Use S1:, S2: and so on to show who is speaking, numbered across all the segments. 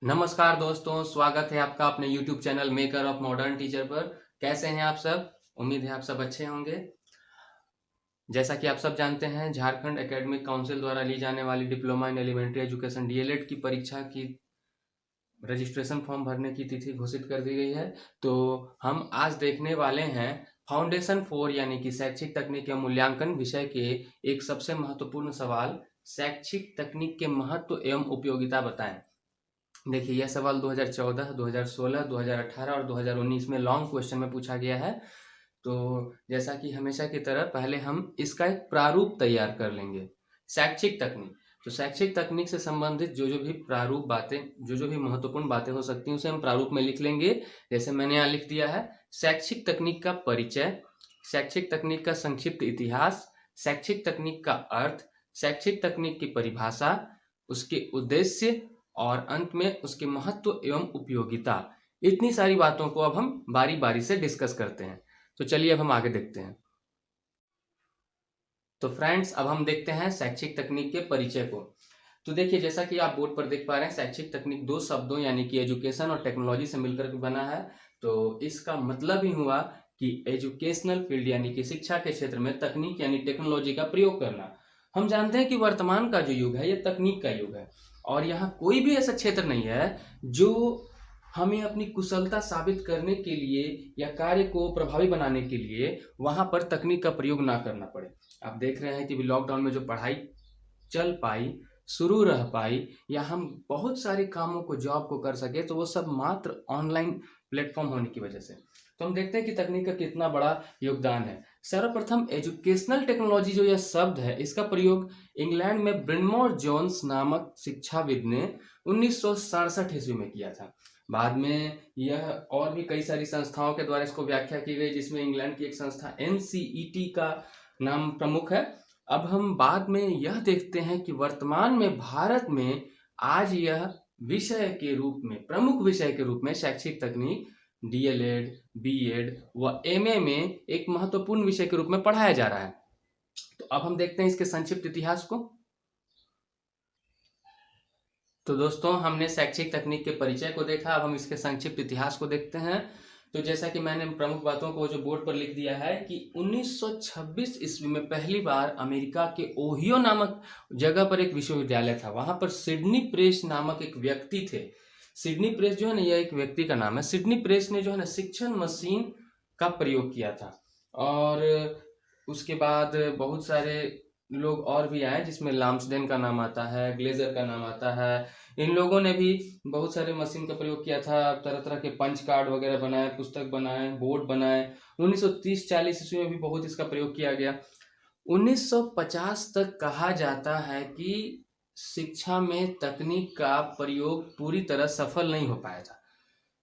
S1: नमस्कार दोस्तों, स्वागत है आपका अपने YouTube channel maker of modern teacher पर। कैसे हैं आप सब? उम्मीद है आप सब अच्छे होंगे। जैसा कि आप सब जानते हैं, झारखंड एकेडमिक काउंसिल द्वारा ली जाने वाली diploma in elementary education DElEd की परीक्षा की रजिस्ट्रेशन फॉर्म भरने की तिथि घोषित कर दी गई है। तो हम आज देखने वाले हैं फाउंडेशन 4 यानी कि शैक्षिक तकनीक एवं मूल्यांकन विषय के एक सबसे महत्वपूर्ण सवाल, शैक्षिक तकनीक के महत्व एवं उपयोगिता बताएं। देखिए, यह सवाल 2014, 2016, 2018 और 2019 में लॉन्ग क्वेश्चन में पूछा गया है। तो जैसा कि हमेशा की तरह पहले हम इसका एक प्रारूप तैयार कर लेंगे। शैक्षिक तकनीक, तो शैक्षिक तकनीक से संबंधित जो जो भी प्रारूप बातें, जो जो भी महत्वपूर्ण बातें हो सकती हैं, उसे हम प्रारूप में लिख लेंगे। जैसे मैंने यहाँ लिख दिया है, शैक्षिक तकनीक का परिचय, शैक्षिक तकनीक का संक्षिप्त इतिहास, शैक्षिक तकनीक का अर्थ, शैक्षिक तकनीक की परिभाषा, उसके उद्देश्य और अंत में उसके महत्व एवं उपयोगिता। इतनी सारी बातों को अब हम बारी बारी से डिस्कस करते हैं। तो चलिए अब हम आगे देखते हैं। तो फ्रेंड्स, अब हम देखते हैं शैक्षिक तकनीक के परिचय को। तो देखिए, जैसा कि आप बोर्ड पर देख पा रहे हैं, शैक्षिक तकनीक दो शब्दों यानी कि एजुकेशन और टेक्नोलॉजी से मिलकर के बना है। तो इसका मतलब ही हुआ कि एजुकेशनल फील्ड यानी कि शिक्षा के क्षेत्र में तकनीक यानी टेक्नोलॉजी का प्रयोग करना। हम जानते हैं कि वर्तमान का जो युग है, ये तकनीक का युग है और यहाँ कोई भी ऐसा क्षेत्र नहीं है जो हमें अपनी कुशलता साबित करने के लिए या कार्य को प्रभावी बनाने के लिए वहां पर तकनीक का प्रयोग ना करना पड़े। आप देख रहे हैं कि लॉकडाउन में जो पढ़ाई चल पाई, शुरू रह पाई, या हम बहुत सारे कामों को, जॉब को कर सके, तो वो सब मात्र ऑनलाइन प्लेटफॉर्म होने की वजह से। तो हम देखते हैं कि तकनीक का कितना बड़ा योगदान है। सर्वप्रथम एजुकेशनल टेक्नोलॉजी जो यह शब्द है, इसका प्रयोग इंग्लैंड में ब्रिनमोर जोन्स नामक शिक्षाविद ने 1967 ईस्वी में किया था। बाद में यह और भी कई सारी संस्थाओं के द्वारा इसको व्याख्या की गई, जिसमें इंग्लैंड की एक संस्था एनसीईटी का नाम प्रमुख है। अब हम बाद में यह देखते हैं कि वर्तमान में भारत में आज यह विषय के रूप में, प्रमुख विषय के रूप में शैक्षिक तकनीक डीएलएड, बीएड व एमए में एक महत्वपूर्ण विषय के रूप में पढ़ाया जा रहा है। तो अब हम देखते हैं इसके संक्षिप्त इतिहास को। तो दोस्तों, हमने शैक्षिक तकनीक के परिचय को देखा, अब हम इसके संक्षिप्त इतिहास को देखते हैं। तो जैसा कि मैंने प्रमुख बातों को जो बोर्ड पर लिख दिया है कि 1926 ईस्वी में पहली बार अमेरिका के ओहियो नामक जगह पर एक विश्वविद्यालय था। वहां पर सिडनी प्रेस नामक एक व्यक्ति थे। सिडनी प्रेस जो है ना, यह एक व्यक्ति का नाम है। सिडनी प्रेस ने जो है ना, शिक्षण मशीन का प्रयोग किया था और उसके बाद बहुत सारे लोग और भी आए, जिसमें लाम्सडेन का नाम आता है, ग्लेजर का नाम आता है। इन लोगों ने भी बहुत सारे मशीन का प्रयोग किया था, तरह तरह के पंच कार्ड वगैरह बनाए, पुस्तक बनाए, बोर्ड बनाए। 1930-40 ईस्वी में भी बहुत इसका प्रयोग किया गया। 1950 तक कहा जाता है कि शिक्षा में तकनीक का प्रयोग पूरी तरह सफल नहीं हो पाया था।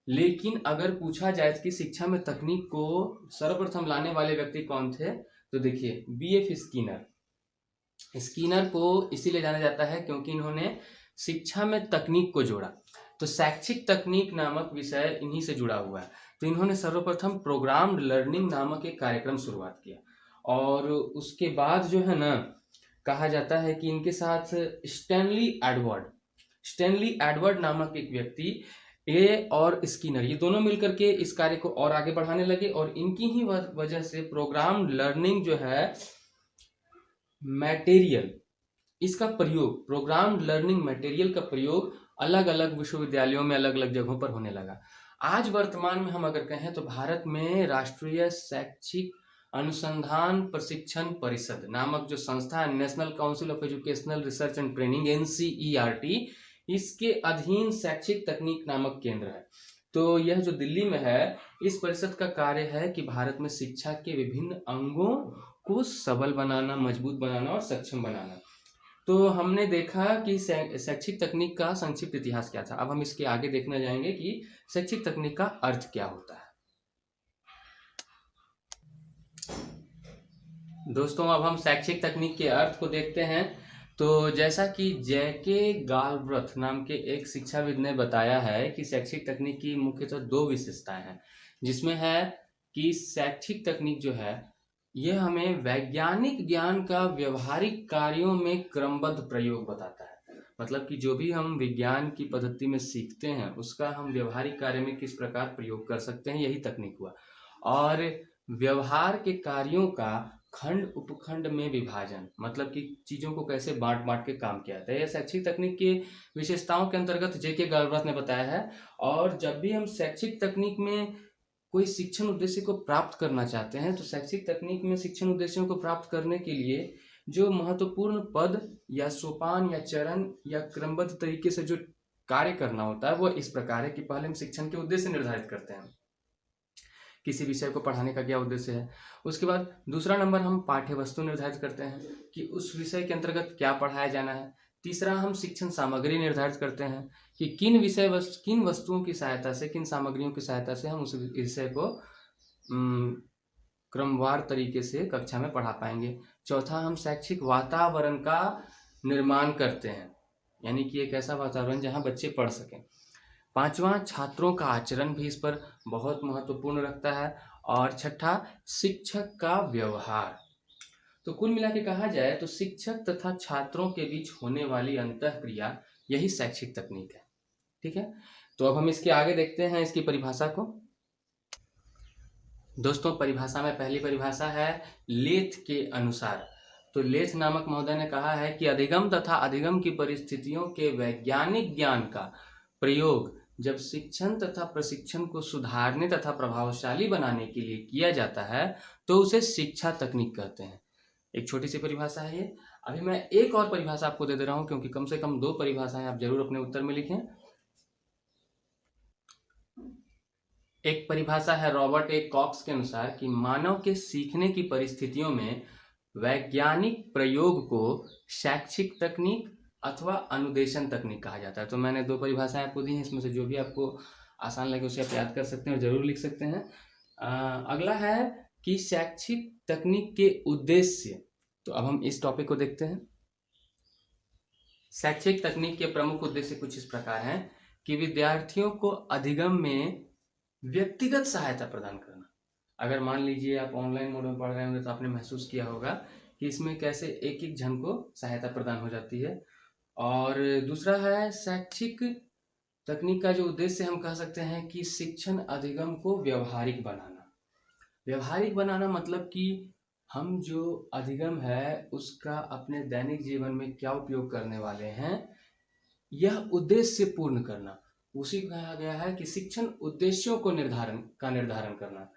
S1: लेकिन अगर पूछा जाए कि शिक्षा में तकनीक को सर्वप्रथम लाने वाले व्यक्ति कौन थे, तो देखिए, बीएफ स्किनर। स्किनर को इसीलिए जाना जाता है क्योंकि इन्होंने शिक्षा में तकनीक को जोड़ा। तो शैक्षिक तकनीक नामक विषय इन्हीं से जुड़ा हुआ है। तो इन्होंने सर्वप्रथम प्रोग्राम्ड लर्निंग नामक एक कार्यक्रम शुरुआत किया और उसके बाद जो है ना, कहा जाता है कि इनके साथ स्टैनली एडवर्ड नामक एक व्यक्ति, ए और स्किनर, ये दोनों मिलकर के इस कार्य को और आगे बढ़ाने लगे और इनकी ही वजह से प्रोग्राम लर्निंग जो है मटेरियल, इसका प्रयोग, प्रोग्राम लर्निंग मटेरियल का प्रयोग अलग अलग विश्वविद्यालयों में, अलग अलग जगहों पर होने लगा। आज वर्तमान में हम अगर कहें तो भारत में राष्ट्रीय शैक्षिक अनुसंधान प्रशिक्षण परिषद नामक जो संस्था है, national council of educational research and training, NCERT, इसके अधीन शैक्षिक तकनीक नामक केंद्र है। तो यह जो दिल्ली में है, इस परिषद का कार्य है कि भारत में शिक्षा के विभिन्न अंगों को सबल बनाना, मजबूत बनाना और सक्षम बनाना। तो हमने देखा कि शैक्षिक तकनीक का संक्षिप्त इतिहास क्या था। अब हम इसके आगे देखने जाएंगे कि शैक्षिक तकनीक का अर्थ क्या होता है। दोस्तों, अब हम शैक्षिक तकनीक के अर्थ को देखते हैं। तो जैसा कि जैके गालब्रथ नाम के एक शिक्षाविद ने बताया है कि शैक्षिक तकनीक की मुख्यतः दो विशेषताएं हैं, जिसमें है कि शैक्षिक तकनीक जो है, यह हमें वैज्ञानिक ज्ञान का व्यवहारिक कार्यों में क्रमबद्ध प्रयोग बताता है। मतलब कि जो भी हम विज्ञान की पद्धति में सीखते हैं उसका हम व्यवहारिक कार्य में किस प्रकार प्रयोग कर सकते हैं, यही तकनीक हुआ। और व्यवहार के कार्यों का खंड उपखंड में विभाजन, मतलब कि चीजों को कैसे बांट बांट के काम किया जाता है, यह शैक्षिक तकनीक के विशेषताओं के अंतर्गत जेके गलब्राथ ने बताया है। और जब भी हम शैक्षिक तकनीक में कोई शिक्षण उद्देश्य को प्राप्त करना चाहते हैं तो शैक्षिक तकनीक में शिक्षण उद्देश्यों को प्राप्त करने के लिए जो महत्वपूर्ण पद या सोपान या चरण या क्रमबद्ध तरीके से जो कार्य करना होता है वो इस प्रकार है कि पहले हम शिक्षण के उद्देश्य निर्धारित करते हैं, किसी विषय को पढ़ाने का क्या उद्देश्य है। उसके बाद दूसरा नंबर हम पाठ्य वस्तु निर्धारित करते हैं कि उस विषय के अंतर्गत क्या पढ़ाया जाना है। तीसरा हम शिक्षण सामग्री निर्धारित करते हैं कि किन वस्तुओं की सहायता से, किन सामग्रियों की सहायता से हम उस विषय को क्रमवार तरीके से कक्षा में पढ़ा पाएंगे। चौथा हम शैक्षिक वातावरण का निर्माण करते हैं, यानी कि एक ऐसा वातावरण जहां बच्चे पढ़ सकें। पांचवा छात्रों का आचरण भी इस पर बहुत महत्वपूर्ण रखता है। और छठा शिक्षक का व्यवहार। तो कुल मिला के कहा जाए तो शिक्षक तथा छात्रों के बीच होने वाली अंतःक्रिया यही शैक्षिक तकनीक है। ठीक है, तो अब हम इसके आगे देखते हैं इसकी परिभाषा को। दोस्तों, परिभाषा में पहली परिभाषा है लेथ के अनुसार। तो लेथ नामक महोदय ने कहा है कि अधिगम तथा अधिगम की परिस्थितियों के वैज्ञानिक ज्ञान का प्रयोग जब शिक्षण तथा प्रशिक्षण को सुधारने तथा प्रभावशाली बनाने के लिए किया जाता है तो उसे शिक्षा तकनीक कहते हैं। एक छोटी सी परिभाषा है ये। अभी मैं एक और परिभाषा आपको दे रहा हूं, क्योंकि कम से कम 2 परिभाषाएं आप जरूर अपने उत्तर में लिखें। एक परिभाषा है रॉबर्ट ए कॉक्स के अनुसार कि मानव के सीखने की परिस्थितियों में वैज्ञानिक प्रयोग को शैक्षिक तकनीक अथवा अनुदेशन तकनीक कहा जाता है। तो मैंने 2 परिभाषाएं आपको दी हैं, इसमें से जो भी आपको आसान लगे उसे आप याद कर सकते हैं और जरूर लिख सकते हैं। अगला है कि शैक्षिक तकनीक के उद्देश्य। तो अब हम इस टॉपिक को देखते हैं। शैक्षिक तकनीक के प्रमुख उद्देश्य कुछ इस प्रकार हैं कि विद्यार्थियों को अधिगम में व्यक्तिगत सहायता प्रदान करना। अगर मान लीजिए आप ऑनलाइन मोड में पढ़ रहे होंगे तो आपने महसूस किया होगा कि इसमें कैसे एक एक जन को सहायता प्रदान हो जाती है। और दूसरा है शैक्षिक तकनीक का जो उद्देश्य हम कह सकते हैं कि शिक्षण अधिगम को व्यवहारिक बनाना। व्यवहारिक बनाना मतलब कि हम जो अधिगम है उसका अपने दैनिक जीवन में क्या उपयोग करने वाले हैं, यह उद्देश्य पूर्ण करना। उसी को कहा गया है कि शिक्षण उद्देश्यों को निर्धारण करना।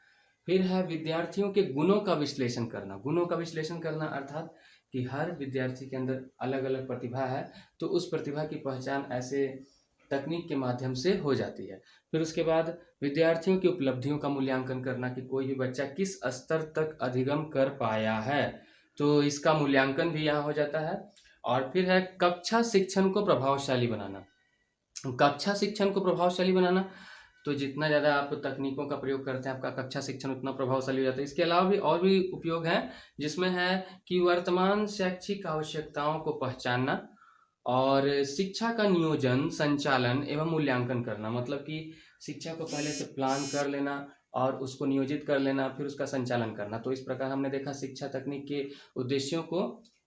S1: फिर है विद्यार्थियों के गुणों का विश्लेषण करना। गुणों का विश्लेषण करना अर्थात कि हर विद्यार्थी के अंदर अलग अलग प्रतिभा है, तो उस प्रतिभा की पहचान ऐसे तकनीक के माध्यम से हो जाती है। फिर उसके बाद विद्यार्थियों की उपलब्धियों का मूल्यांकन करना कि कोई भी बच्चा किस स्तर तक अधिगम कर पाया है, तो इसका मूल्यांकन भी यहाँ हो जाता है। और फिर है कक्षा शिक्षण को प्रभावशाली बनाना। कक्षा शिक्षण को प्रभावशाली बनाना, तो जितना ज़्यादा आप तकनीकों का प्रयोग करते हैं आपका कक्षा शिक्षण उतना प्रभावशाली हो जाता है। इसके अलावा भी और भी उपयोग है, जिसमें है कि वर्तमान शैक्षिक आवश्यकताओं को पहचानना और शिक्षा का नियोजन, संचालन एवं मूल्यांकन करना। मतलब कि शिक्षा को पहले से प्लान कर लेना और उसको नियोजित कर लेना, फिर उसका संचालन करना। तो इस प्रकार हमने देखा शिक्षा तकनीक के उद्देश्यों को।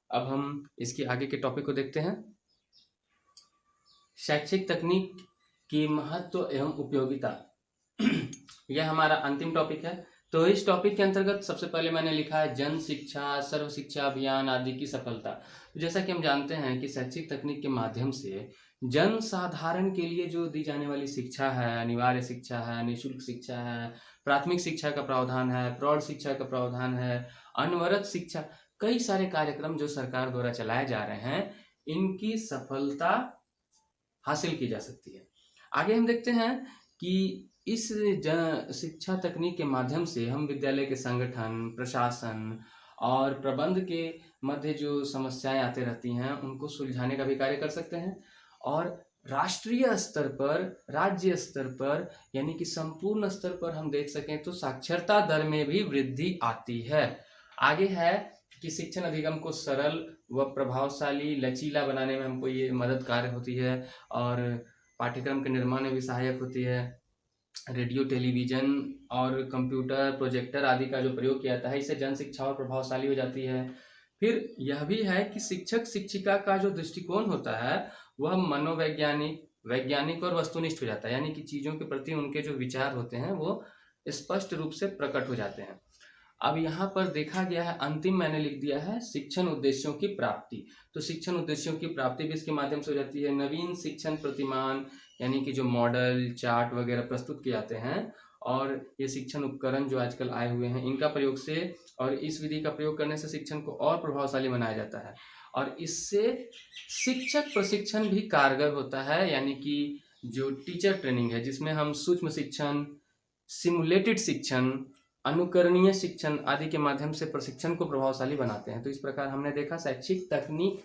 S1: अब हम इसके आगे के टॉपिक को देखते हैं। शैक्षिक तकनीक की महत्व एवं उपयोगिता यह हमारा अंतिम टॉपिक है। तो इस टॉपिक के अंतर्गत सबसे पहले मैंने लिखा है जन शिक्षा, सर्व शिक्षा अभियान आदि की सफलता। जैसा कि हम जानते हैं कि शैक्षिक तकनीक के माध्यम से जन साधारण के लिए जो दी जाने वाली शिक्षा है, अनिवार्य शिक्षा है, निःशुल्क शिक्षा है, प्राथमिक शिक्षा का प्रावधान है, प्रौढ़ शिक्षा का प्रावधान है, अनवरत शिक्षा, कई सारे कार्यक्रम जो सरकार द्वारा चलाए जा रहे हैं, इनकी सफलता हासिल की जा सकती है। आगे हम देखते हैं कि इस शिक्षा तकनीक के माध्यम से हम विद्यालय के संगठन, प्रशासन और प्रबंध के मध्य जो समस्याएं आते रहती हैं उनको सुलझाने का भी कार्य कर सकते हैं। और राष्ट्रीय स्तर पर, राज्य स्तर पर, यानी कि संपूर्ण स्तर पर हम देख सकें तो साक्षरता दर में भी वृद्धि आती है। आगे है कि शिक्षण अधिगम को सरल व प्रभावशाली, लचीला बनाने में हमको ये मददगार होती है और पाठ्यक्रम के निर्माण में भी सहायक होती है। रेडियो, टेलीविजन और कंप्यूटर, प्रोजेक्टर आदि का जो प्रयोग किया जाता है, इससे जन शिक्षा और प्रभावशाली हो जाती है। फिर यह भी है कि शिक्षक शिक्षिका का जो दृष्टिकोण होता है वह मनोवैज्ञानिक, वैज्ञानिक और वस्तुनिष्ठ हो जाता है, यानी कि चीज़ों के प्रति उनके जो विचार होते हैं वो स्पष्ट रूप से प्रकट हो जाते हैं। अब यहाँ पर देखा गया है, अंतिम मैंने लिख दिया है शिक्षण उद्देश्यों की प्राप्ति। तो शिक्षण उद्देश्यों की प्राप्ति भी इसके माध्यम से हो जाती है। नवीन शिक्षण प्रतिमान यानी कि जो मॉडल, चार्ट वगैरह प्रस्तुत किए जाते हैं, और ये शिक्षण उपकरण जो आजकल आए हुए हैं इनका प्रयोग से और इस विधि का प्रयोग करने से शिक्षण को और प्रभावशाली बनाया जाता है, और इससे शिक्षक प्रशिक्षण भी कारगर होता है। यानी कि जो टीचर ट्रेनिंग है जिसमें हम सूक्ष्म शिक्षण, सिमुलेटेड शिक्षण, अनुकरणीय शिक्षण आदि के माध्यम से प्रशिक्षण को प्रभावशाली बनाते हैं। तो इस प्रकार हमने देखा शैक्षिक तकनीक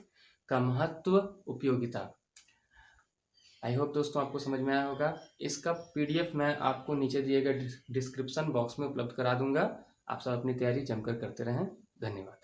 S1: का महत्व, उपयोगिता। आई होप दोस्तों आपको समझ में आया होगा। इसका पीडीएफ मैं आपको नीचे दिए गए डिस्क्रिप्शन बॉक्स में उपलब्ध करा दूंगा। आप सब अपनी तैयारी जमकर करते रहें। धन्यवाद।